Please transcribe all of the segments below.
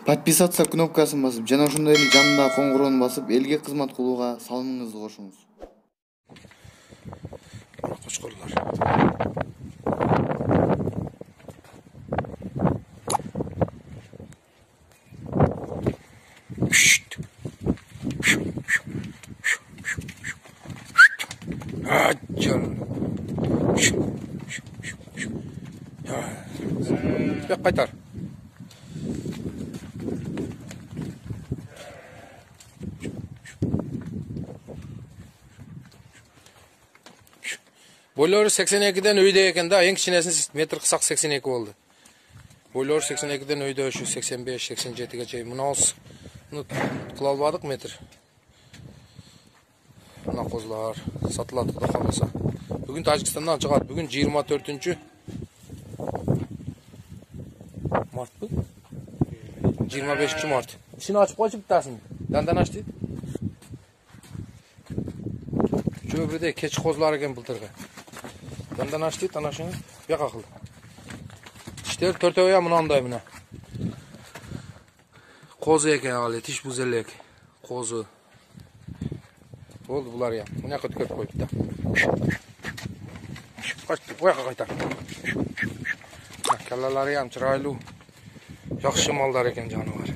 Подписаться кнопкасын басып, жана ошондой эле жанындагы коңгуроону басып, элге кызмат кылууга салымыңызды кошуңуз. Кошкорлор. Бек кайтар. Boylori 82'den öйдө экен да, эң кичинесин метр кысак 82 болду. Boylori 82'den öйдө şu 85-87-ге чейин. Мунабыз кыла албадык метр. Мына козлар сатылат Кудай кааласа. Бүгүн Тажикстандан чыгат. Бүгүн 24 март. 25 март. İçini açıp koyup bitasın. Dandan aç deydi. Çöbrede keçi kozları eken былтырғы. Dandan aç deydi, anaşını bek akıllı. İşte törtöğe mınандай mına. Kozu eken ağlı, tiş buzelek. Kozu. Oldu bular ya. Mına kötü koyup da. Kaçtı, boyaka kaytar. Kallaları yam çıraylı. Yaxşı mallar eken canı var.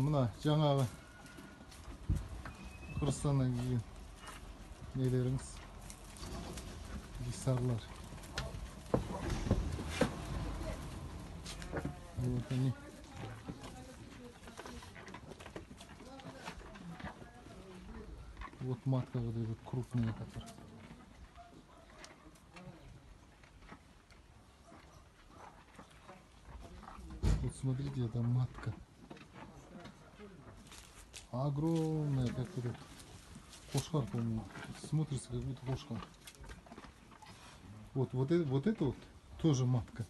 Mına жаңағы Kırgызстандан келген нелеріңіз гисарлар. Вот они. Вот матка вот эта крупная, которая. Вот смотрите, это матка. Огромная, как этот кошкар, по-моему. Смотрится, как будто кошка. Вот это вот тоже матка.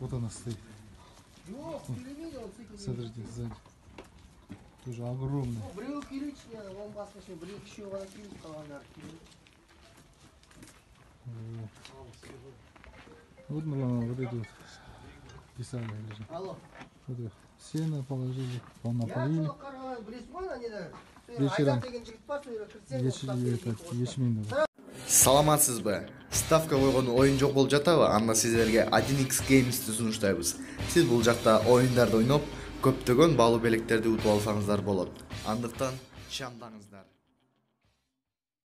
Вот она стоит. Смотрите, сзади. Тоже огромная. Вот вот эти вот писали лежат. Вот их сено положили, напоили. Вечером ячмень. Саламатсызбы? Ставка койгон оюн жок болуп жатабы? Анда сиздерге 1x Games'ти сунуштайбыз. Сиз бул жакта оюндарды ойноп, көптөгөн баалуу белектерди утуп алсаңыздар болот. Андыктан шамдаңыздар.